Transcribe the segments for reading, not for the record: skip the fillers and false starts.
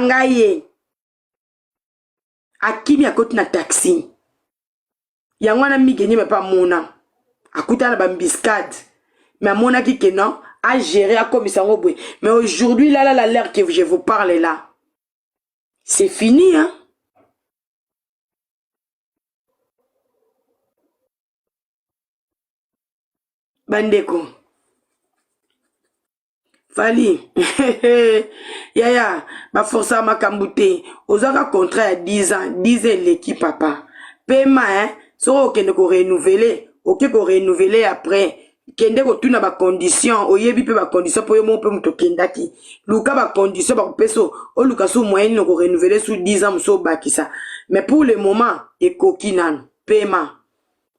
Nangaye. Akimi akoti na taxi. Yangwana migeni me pa mona. Akuta na bambiscade. Mais mona ki que non. A géré à comme ça. Mais aujourd'hui, là, l'air que je vous parle là. C'est fini, hein. Bandeko. Fali. Yaya. Ma force à ma kambouté. Osaka contrat à 10 ans. 10 ans l'équipe, papa. Paiement, hein. So, ok, ne ko renouveler. Ok, ko renouveler après. Kende ko tuna ba condition. Oyebi pe ba condition. Po yo mon pe muto kendaki. Luka ba condition ba peso. O luka sou moyenne ne ko renouveler sous 10 ans. So bakisa. Mais pour le moment, et coquinan. Paiement.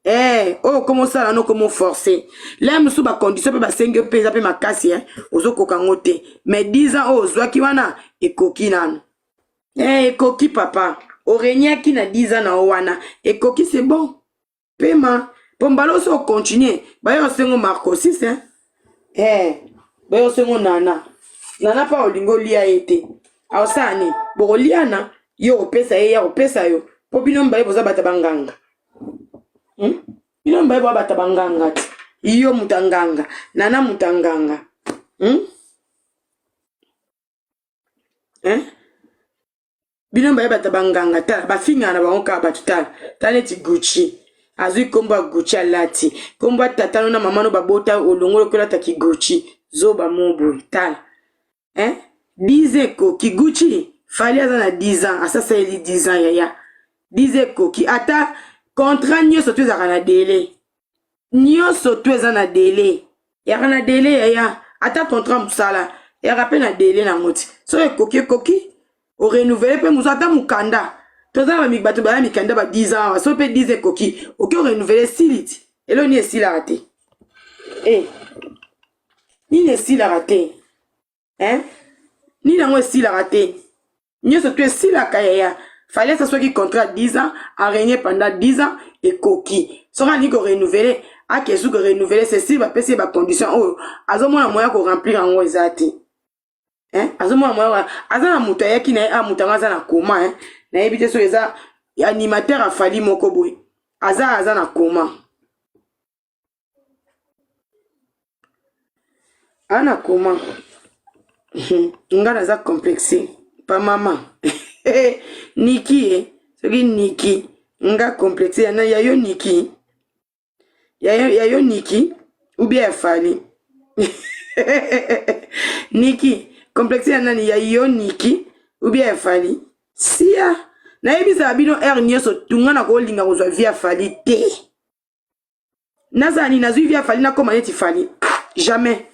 Eh, oh, comment ça là, non, comment forcer? Là, monsieur, ba condition, ba 5 pesa, pe ma casse, hein, ozo kokangote. Mais 10 ans, oh, zwa kiwana, et coquinan. Eh, coqui, papa. Orenia qui na 10 ans na owana. Et coqui, c'est bon. Paiement. Pombalo, so continue. Ba yo sengo Marco 6, hein. Eh, ba yo sengo nana. Nana pa olingo lia ete. Aosani, boko liana, yo opesa ya opesa yo. Po bino mbaye boza bata banganga. Bino mbaye boza bata banganga. Iyo mutanganga, nana mutanganga. Bino mbaye bata banganga ta ba finga na bangoka batutala. Tane ti Gucci. Azui komba Gucci alati. Komba tatano na mamano babota olongolo kola ta ki Gucci. Zoba mobo tala. Dize ko ki Gucci. Fali azana 10 ans. Asasa eli 10 ans yaya. Dize ko ki ata contrat nyo sotu za kana délai. Nyo sotu za na délai. Ya kana délai yaya. Ata contrat musala. Ya rappel na délai na moti. So koki. O renouveler pe musata mukanda. Toza ba mikbato ba mikanda ba 10 ans. So pe dize koki. Ok o renouveler silit. Elo ni esila raté. Ni esila raté. Ni nango esila raté. Ni surtout esila kaya. Fallait que ça soit qui contrat 10 ans, a régné pendant 10 ans et coquille. Sera ni ko renouveler, a qu'est-ce que renouveler, c'est si va passer ba condition. Oh, azomo na moya ko remplir en ezati. Azomo na moya, azana mutaya ki na a mutanga za na koma, na ebite so eza animateur a fali moko boy. Azana koma. Ana koma. Ngana za complexé. Pa maman. Niki, c'est Niki. Nga complexé. Yayo Niki. Yayo Niki. Ou bien Fali. Niki. Complexé. Yayo Niki. Ou bien Fali. Sia. Na ebisa abino nyoso tunga na ko linga ko via Fali te. Nazani nazui via Fali na koma neti Fali. Jamais.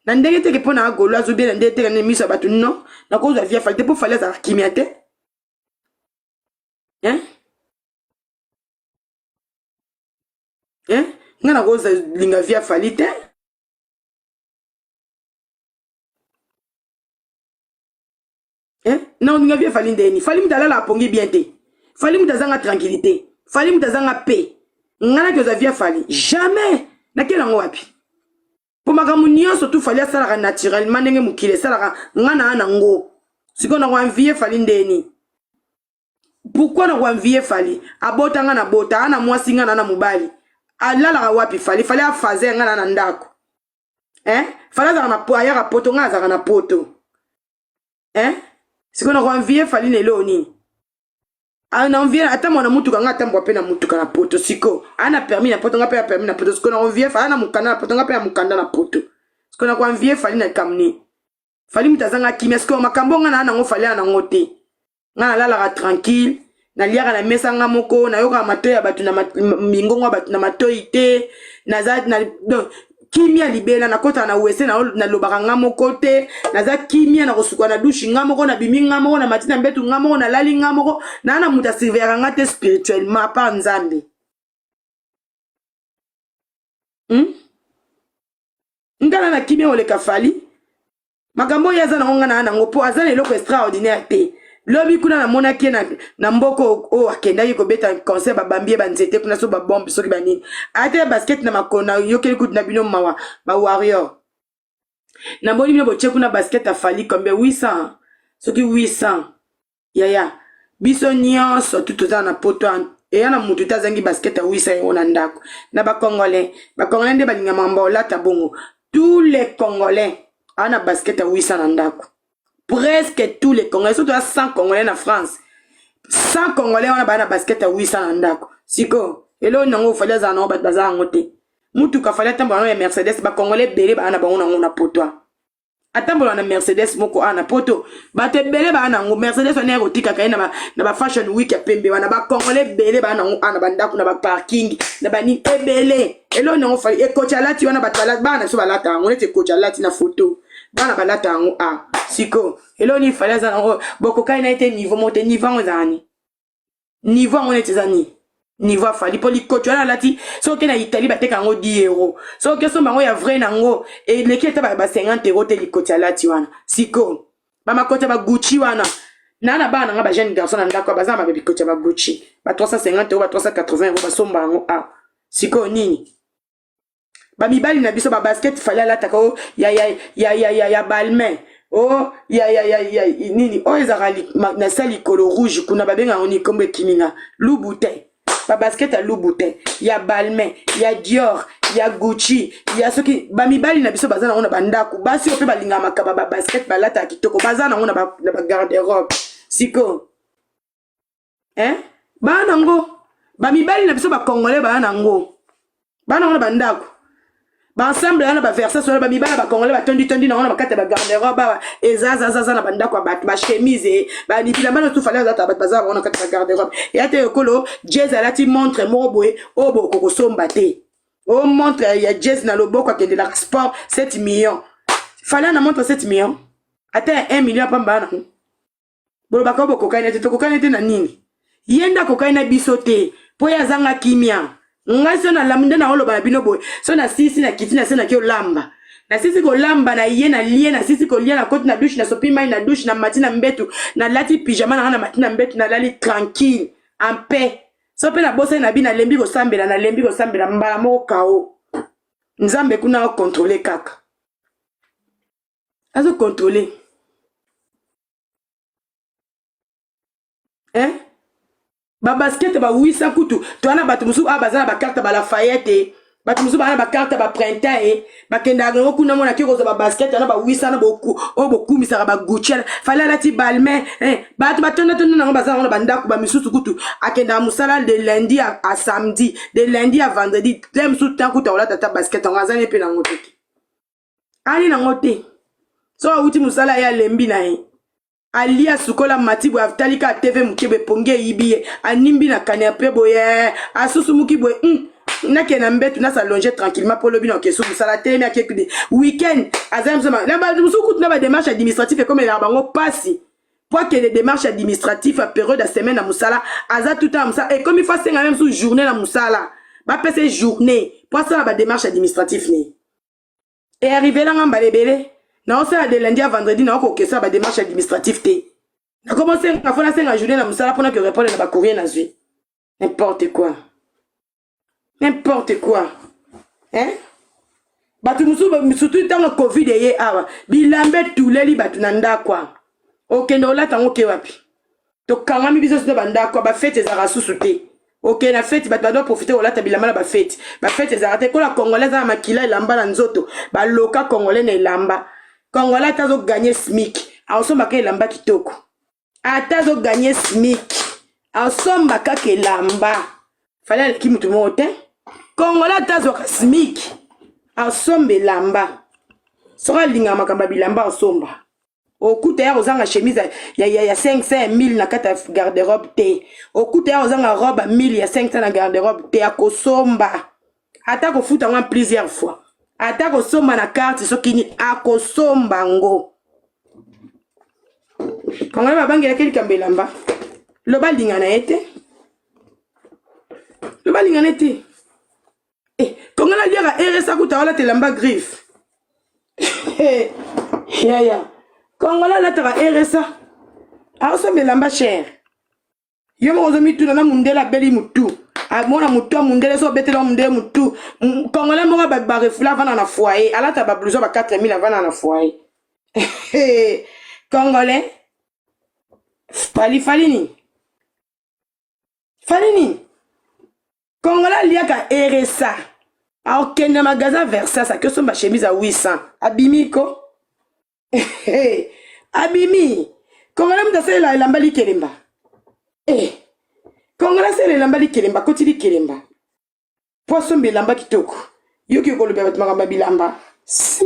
Na ndenge te ke pona golo azubi na ndenge te na miso batu non. Na ko via Fali te pour Fali za kimiate. Ngana koza linga via Fali te. Non linga via Fali ndeni. Fali mutala la pongi bien te. Fali mutazanga tranquillité. Fali mutazanga paix. Ngana koza via Fali. Jamais. Na kela ngo wapi. Pour makamu nyonso tu Fali asala naturellement ndenge mukile sala ngana ana ngo. Siko na envier Fali ndeni. Pourquoi na envier Fali? Abota ngana bota ana mwasi ngana na mubali. Alala wapi Fali a fazer ngana na ndako. Fali za na po aya poto ngaza na poto. Siko na envier Fali nelo ni. Ana envier ata mwana mutuka ngata mbwa pe na mutuka na poto siko. Ana permis na poto ngape ya permis na poto siko na envier Fali na mukanda na poto ngape ya mukanda na poto. Siko na envier Fali na kamni. Fali mutazanga kimia siko makambo ngana na ngo Fali na ngote. Ngana lala tranquille. Na liaka na mesa nga moko na yoka matoya batu na mingongo batu na matoite na za na kimia libela na kota na wese na lobaka nga moko te na za kimia na kosuka na douche nga moko na bimi nga moko na matina mbetu nga moko na lali nga moko na muta silvera nga te spirituellement pa nzambe. Ngana na kimia oleka Fali makambo yaza na ngana na ngopo azana eloko extraordinaire te. Lobi kuna na mona kie na mboko o akenda yiko beta concert babambie banzete kuna so ba bombe so ki banini. Ate basket na makona yokeli kutu na bino mawa ba warrior. Na boni bino boche kuna basket a Fali kombe 800. Soki 800. Yaya. Biso nyonso tutoza na poto et yana mutu tazangi basket a wisa yona ndako. Na ba Congolais nde balinga mamba olata bongo. Tous les Congolais ana basket a wisa na ndako. Presque tous les Congolais, surtout à 100 Congolais en France. 100 Congolais on a bana basket a 800 ndako. Siko, elo nango fallait za no baza ngote. Mutu ka fallait tambo na Mercedes ba Congolais belé ba na ba na poto. Atambo na Mercedes moko ana poto. Ba te belé ba na ngo Mercedes on est rotika ka na ba fashion week ya pembe wana ba Congolais belé ba na ngo ana ba ndako na ba parking na ba ni ebelé. Elo nango fallait e coach alati wana batala ba na so balata ngo nete coach alati na photo. Bana balata ngo a siko elo ni fallait za ngo boko ka na été niveau monté niveau ngozani. Niveau on est zani niveau fali poli coach wala lati so ke na Italie ba teka ngo 10 euros so ke so bango ya vrai nango et le keta ba 50 euros te li coach lati wana siko ba makota ba Gucci wana nana bana nga ba jeune garçon na ndako ba za ba bi coach ba Gucci ba 350 euros ba 380 euros ba somba ngo a siko nini ba mibali na biso ba basket fali la tako ya Balmain. Oh, ya nini oh ezarali na sali kolo rouge kuna babenga oni kombe kiminga lubute ba basket a lubute ya Balmain ya Dior ya Gucci ya soki ba mibali na biso bazana ona bandako basi ope balinga makaba ba basket balata kitoko bazana ona ba garde-robe siko bana ngo ba mibali na biso ba Congolais bana ngo bana ona bandako ba ensemble na ba versa sur ba mibala ba Congolais ba tondi na ona ba kata ba garde-robe ba ezaza na bandako ba chemise ba libila mano tout fallait za ba bazar ona kata ba garde-robe et ate ekolo jazz alati montre moboé obo kokosomba te o montre ya jazz na loboko akende la sport 7 millions fallait na montre 7 millions ate 1 million pamba na bolo bakobo kokaina te na nini yenda kokaina bisote po ya zanga kimia ngai so na laminde na oloba bino boy so na sisi na kitina se na kio lamba na sisi ko lamba na ye na lie na sisi ko lie na koti na douche na sopi mai na douche na matina mbetu na lati pyjama na matina mbetu na lali tranquille en paix so pe na bosse na bi na lembi ko sambela mbala moko kao nzambe kuna o contrôler kaka azo contrôler ba basket ba 800 kutu to ana batu musu abazana ba carte ba Lafayette batu musu ba ba carte ba printemps ba kenda ngo kuna mona kiko za ba basket ana ba 800 na boku o boku misaka ba Gucci fala lati Balmain batu batona na bazana na bandako ba misusu kutu akenda musala de lundi à samedi de lundi à vendredi tem sous temps kutu wala tata basket ngazane pe na ngote ali na ngote so uti musala ya lembi na alia sukola matibu aftalika TV mukebe ponge ibiye animbi na kanepe boye asusu mukibwe nake na mbetu na s'allonger tranquillement pour le bino kesu musala teme akekude weekend azam sema na ba musuku na ba démarche administrative comme la bango passi pour que les démarches administratives à période de semaine na musala aza tout à musala et comme il faut c'est même sous journée na musala ba passer journée pour ça ba démarche administrative ni et arriver là ngamba lebele na on sait de lundi à vendredi na ko question ba démarche administrative té na commencer à faire la journée na musala pour que répondre na ba courrier na zui n'importe quoi batu musu surtout dans le Covid et awa bilambe tuleli batu nanda kwa OK ndola tango ke wapi to kangami biso so banda kwa ba fête za rasusu té OK na fête batu doit profiter olata bilamba ba fête za te ko la congolaise na makila elamba na nzoto ba loka congolais na elamba Congolais tazo gagner SMIC. Asomba ke lamba kitoko. Atazo gagner SMIC. Asomba ke lamba. Fallait ki mutu mote. Congolais tazo SMIC. Asombe lamba. Sora linga makamba bilamba asomba. Okuta ya ozanga chemise ya 500,000 na kata garde-robe te. Okuta ya ozanga robe 1000 ya 500 na garde-robe te akosomba. Ata ko futa ngwa plusieurs fois. Ata ko somba na carte sokini akosomba ngo. Kongole babangi ya kelika mbelamba. Loba lingana ete. Kongole liara RSA kutawala telamba griffe. Ya. Kongole la tara RSA. Asombe lamba cher. Yo mo zomi tu na mundela beli mutu. Mona mutu mundele so betela mundele mutu Congolais mo ba refula vana na foyer ala ta ba blouson ba 4000 vana na foyer Congolais Falini. Kongola liaka RSA. A aucun magasin Versa, ça que son ma chemise à 800. Abimiko. Abimi. Kongola mtase la lambali kelimba. Kongola se la lambali kelimba, kotili kelimba. Poisson bilamba kitoko. Yoki kolobe batmaka bilamba. Si.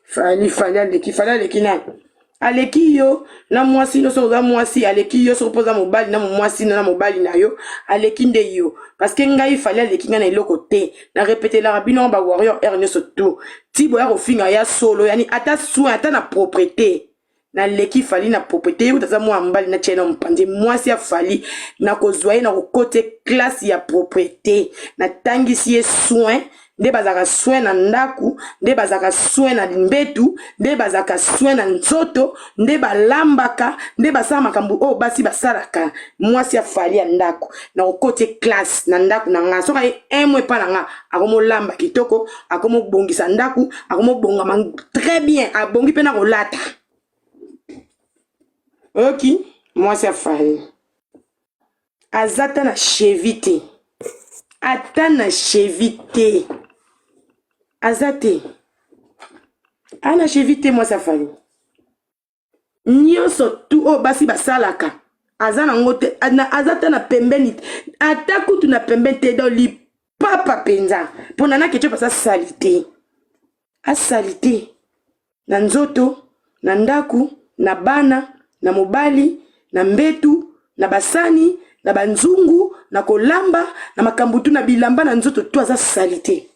Fali aleki na. Aleki yo na mwasi no so mwasi aleki yo so poza mobali na mwasi na mobali na yo aleki nde yo parce que ngai fali aleki nga na eloko te na répéter la bino ba warrior erne so tout ti boya ko finga ya solo yani ata soin ata na propriété na leki fali na propriété ou taza mwa mbali na chena mpanje mwasi ya fali na kozwaye na ko côté classe ya propriété na tangisi soin nde bazaka soin na ndaku nde bazaka soin na mbetu nde bazaka soin na nzoto nde balambaka nde basala makambo o basi basalaka mwasi afali ya ndaku na kote classe na ndaku na nga soka emwe pa na nga akomolamba kitoko akomobongisa ndaku akomobongama très bien abongi pe na kolata ok mwasi afali azata na chevite ata na chevite azate ana chevite moi sa fali nyonso tu o basi basalaka azana ngote azata na pembeni ata kutu na pembeni te do li papa penza pona na kecho pasa salite a salite na nzoto na ndaku na bana na mobali na mbetu na basani na banzungu na kolamba na makambutu na bilamba na nzoto tu aza salite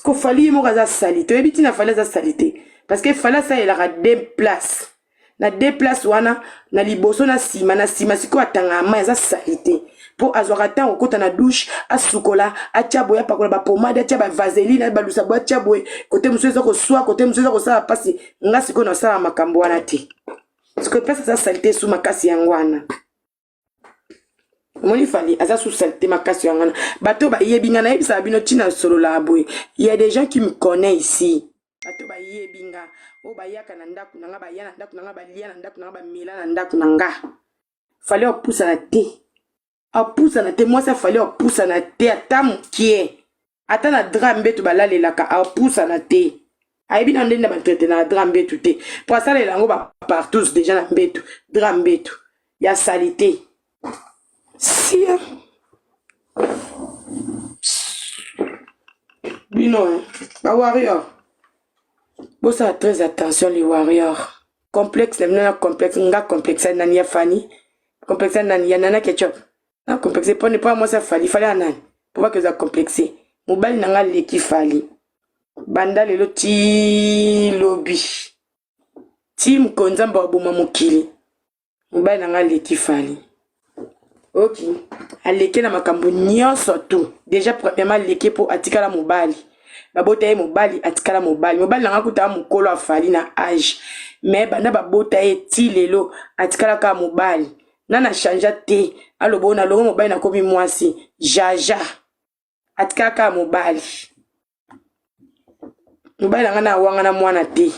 ko fali mo kaza salite ebiti na fali za salite parce que fala ça il a deux places na deux places wana na liboso na sima siko atanga ma za salite po azwaka temps okota na douche asukola achabo ya pakola ba pomade achaba vaseline ba lusa ba chabo côté muso ezako soa côté muso ezako sala pasi nga siko na sala makambo wana te siko pesa za salite su makasi yangwana Moni fali aza sous salté makasi yangana bato ba yebinga na yebisa bino tina solo la boy il y a des gens qui me connaissent ici bato ba yebinga o ba yaka na ndaku nanga ba yana ndaku nanga ba lia na ndaku nanga ba mila na ndaku nanga fallait opousa na te moi ça fallait opousa na te ata mukie ata na drambe to balale laka opousa na te aibi na ndenda ba traiter na drambe tout te pour ça les lango ba partout déjà na mbetu drambe tout ya salité si bino ba warrior bossa très attention les warriors complexe na complexe nga complexe nani ya fani complexe nani ya nana ketchup na complexe pour ne pas moi ça fallait nani pour pas que ça complexé mobile nanga leki fali banda lelo ti lobby tim konzamba boma mokili mobile nanga leki fali ok aleke na makambo nyonso tout déjà premièrement leke pour atikala mobali babota ye mobali atikala mobali nanga kuta mokolo afali na âge mais banda babota ye ti lelo atikala ka mobali nana chanja te alobo na longo mobali na komi mwasi jaja atikala ka mobali nanga na wanga na mwana te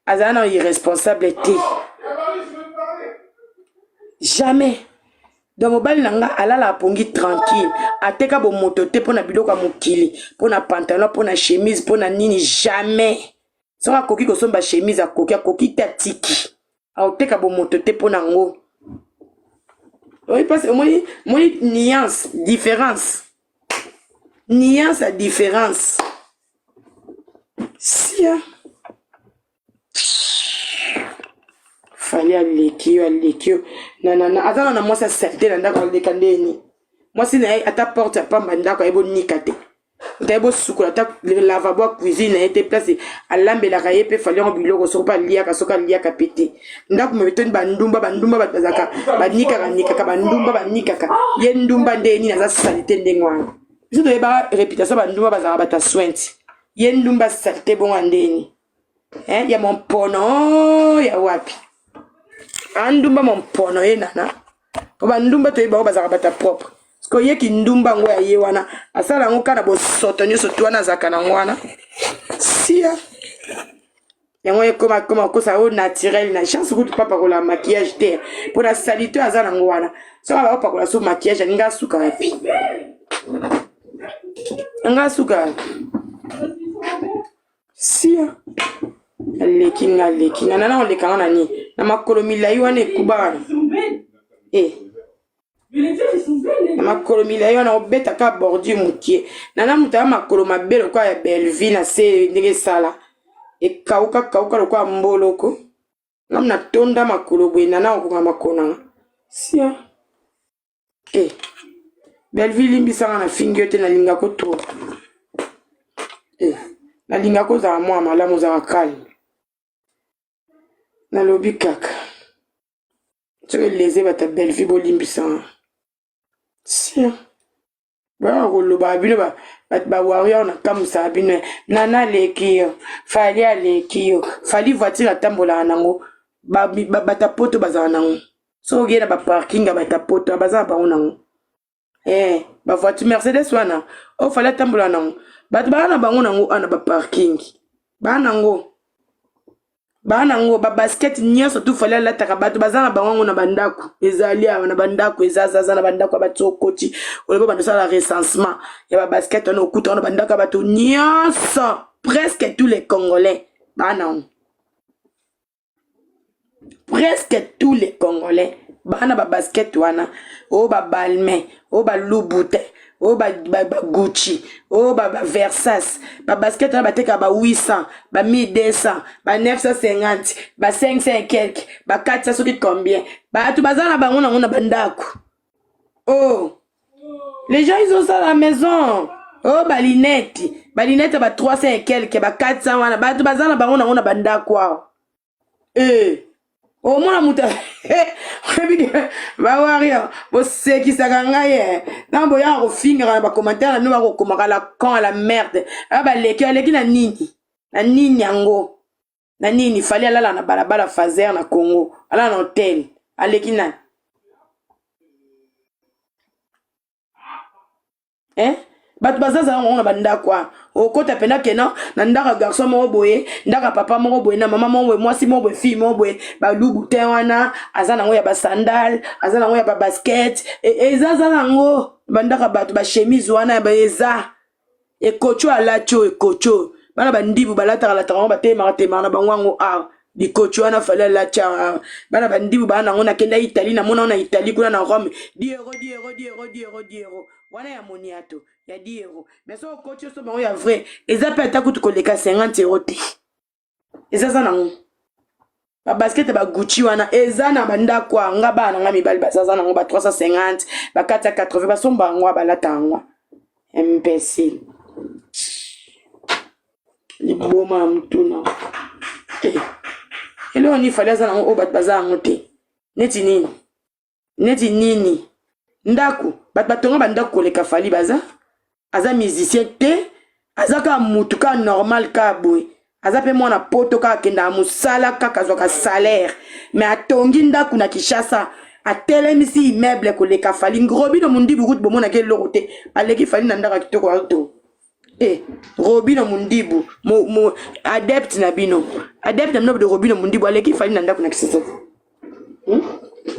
azala na irresponsable te jamais donc mobali nanga alala pongi tranquille ateka bo moto te pona biloko mokili pona pantalon pona chemise pona nini jamais soka koki kosomba chemise akoki te atiki ateka bo moto te pona ngo oui parce que moi nuance différence à différence si fallait alekio nanana azana na mwasa saleté na ndako aleka ndeni mwasi na ata porte pa mandako ebo nikate ndebo sukola ta lavabo cuisine était placé alambela ye pe fallait biloko soka liaka pété ndako metoni bandumba bazaka banika bandumba ye ndumba ndeni na za saleté ndengwana biso to yeba réputation bandumba bazaka bata sointe ye ndumba saleté bonga ndeni ya mon pono ya wapi andumba mompono ye nana oba ndumba to yeba bazaka bata propre sko yeki ndumba ngo ya ye wana asala ngo kana bo soto nyoso tu wana zaka na ngwana sia yango comme kosa o naturel na chance ko papa ko la maquillage te pour la salito azana ngwana so ba papa ko la so maquillage nga suka wapi nga suka sia leki nana on le kana ni na makolo milayi wana ekubana na makolo milayi wana obeta ka bordi mukie nana muta makolo mabelo kwa ya Belleville na se ndenge sala kauka lokwa mboloko ngamna tonda makolo bwe nana okunga makona sia Belleville limbisanga na fingi yote na linga ko to na linga ko za mwa malamu za kali na lobi kaka tsoke leze bata Belleville bo limbisanga sia ba koloba bino ba warrior na kamusa bino nana lekio fali voiture atambola nango bata poto bazana nango so gena ba parking bata poto bazana bango nango ba voiture Mercedes wana o fali atambola nango batu bana bango nango ana ba parking banango ba basket nyonso tu fali alataka bato bazana bango na bandako ezali awa na bandako ezazaza na bandako batsokoti olebo bandosala recensement ya ba basket wana okuta wana bandako bato nyonso presque tous les Congolais banango presque tous les Congolais bana ba basket wana o ba Balmain o ba Louboutin o ba Gucci o ba Versace ba basket wana bateka ba 800 ba 1200 ba 950 ba 500 et quelques ba 400 soki combien ba tu bazana bango na bandako les gens ils ont ça à la maison ba linette ba 300 et quelques ba 400 wana ba tu bazana bango na bandako mona muta ba warrior bo sekisaka ngai nambo ya kofinga ba commentaire na ba komaka la con la merde ba leki na nini yango na nini fali alala na balabala Fazer na Congo ala na hotel aleki na batu bazaza ngo na bandako okota pena kena na ndaka garçon mo boye ndaka papa mo boye na mama mo boye mwasi mo boye fille mo boye ba Louboutin wana azana ngo ya ba sandal azana ngo ya ba basket ezaza ngo bandaka batu ba chemise wana ba eza ekocho alacho ekocho bana bandibu balata ngo batema na bango dikocho wana fala la cha bana bandibu bana ngo na kenda Italie na mona na Italie kuna na Rome 10 euros wana ya moniato ya 10 euros mais so coach so bango ya vrai eza pe ata kutu koleka 50 euros te eza za nango ba basket ba Gucci wana eza na bandako nga bana nga mibali bazaza nango ba 350 ba 480 basomba ngo balata ngo imbécile liboma mtuna elo ni fallait za nango bat baza ngo te neti nini ndako batonga bandako koleka fali baza aza musicien te aza ka mutu ka normal ka boy aza pe mwana poto ka kenda musala kaka zwaka salaire mais atongi ndako na Kinshasa atelemisi immeuble koleka fali Robino Mundibu route bomona ke lorote aleki fali na ndaka kitoko auto Robino Mundibu mo adepte na bino de Robino Mundibu aleki fali na ndako na Kinshasa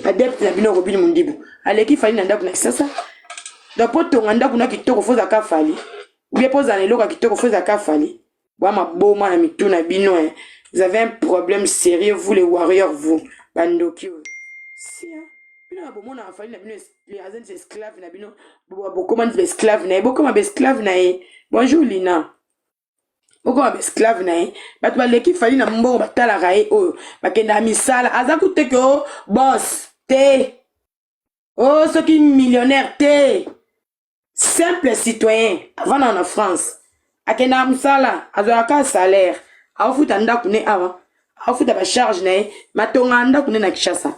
adepte na bino Robino Mundibu aleki fali na ndako na Kinshasa dapo tonga ndako na kitoko foza ka fali bien poza na loka kitoko foza ka fali bama boma na mituna bino vous avez un problème sérieux vous les warriors vous bandoki sia bino bomona fali na bino les agents esclaves na bino bokoma des esclaves na bokoma be esclave na bonjour Lina bokoma be esclave na batu baleki fali na mbongo batala rae oyo bakenda misala azaku te ko boss te ce qui millionnaire te simple citoyen avant en France akenda musala azoaka salaire afuta ndaku ne awa afuta ba charge na matonga ndaku ne na Kinshasa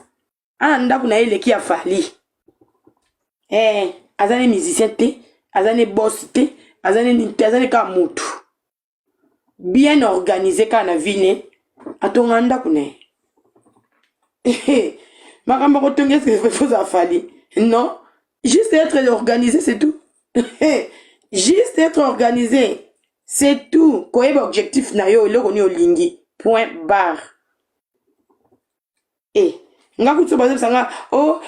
ndaku na leki ya fali azane musicien te azane boss te azane ka mutu bien organisé ka na vie atonga ndaku ne makambo ko tonga ce que faut afali non juste être organisé c'est tout juste être organisé c'est tout koyeba objectif na yo eloko ni olingi point barre. Nga kutu bazo sanga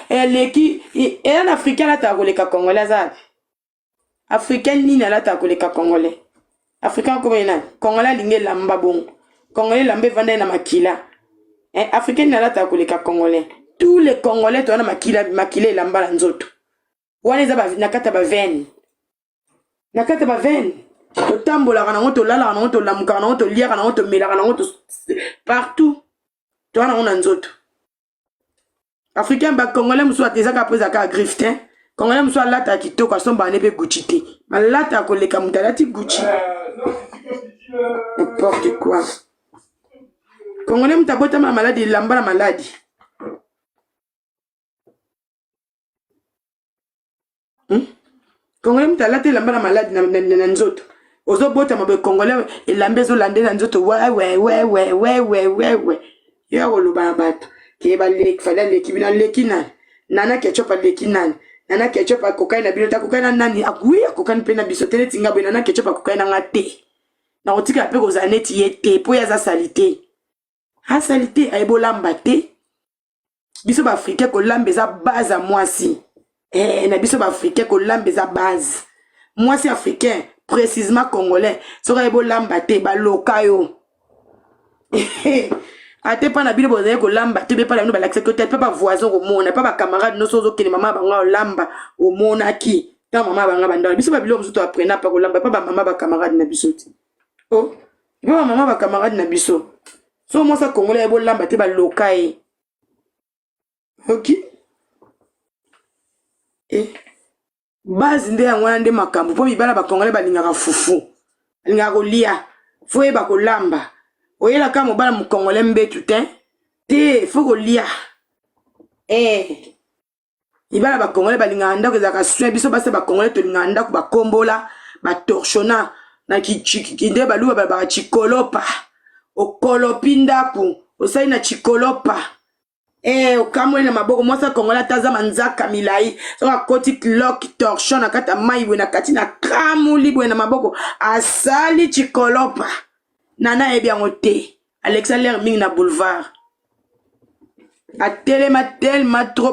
leki un africain la ta koleka congolais azabi. Africain nini la ta koleka congolais. Africain comme ina congolais linge lamba bon. Congolais lambe vanda na makila. Africain na la ta koleka congolais. Tous les congolais to na makila lamba la nzoto. Wana za ba nakata ba veine. Nakata ba veine. To tambola kana ngoto lala kana ngoto lamuka kana ngoto lia kana ngoto mela kana ngoto partout. To wana ona nzoto. Africain ba congolais muso atezaka après aka griftin. Congolais muso lata kitoko somba ne pe Gucci te. Malata ko leka mutalati Gucci. N'importe quoi. Congolais mutabota ma maladie lamba la maladie. Congolais mutalati lamba la maladie na nzoto. Ozo bota mabe congolais et lambezo lande na nzoto ouais. Ya koloba bato. Keba lek fala leki bina leki nani. Nana ketchup leki nani. Nana ketchup cocaine bino ta cocaine nani. Akui cocaine pe na biso tele tinga bina nana ketchup cocaine nga te. Na otika pe ko zaneti yete po ya za salite. Ha salite ay bolamba te. Biso ba africain ko lambe za base à moi si. Na biso ba africain ko lambe za base. Moi si africain précisément congolais. Sora ebo lamba te ba lokayo. Ate pas na bino bozaye ko lamba te be pas la no ba l'accès que peut pas voisin au monde pas ba camarade no sozo ke mama banga lamba au monde aki ta mama banga banda biso ba bilo muso to aprena pas ko lamba pas ba mama ba camarade na biso ti oh ba mama ba camarade na biso so moi ça congolais bo lamba te ba lokai OK base nde ya ngwana nde makambo po bibala ba congolais ba lingaka fufu lingaka kolia fo ba ko lamba oyela ka mobala mu congolais mbetu te faut lia ibala ba congolais ba linganda ko zaka soin biso basa ba congolais to linganda ko ba kombola ba torchona na kinde ba luba ba chikolopa o kolopinda ku osai na chikolopa okamwe na maboko mwasa congolais taza manzaka milai so akoti clock torchona kata mai bwe na kati na kamuli bwe na maboko asali chikolopa nana bien oté Alexandre Ming na boulevard a tellement trop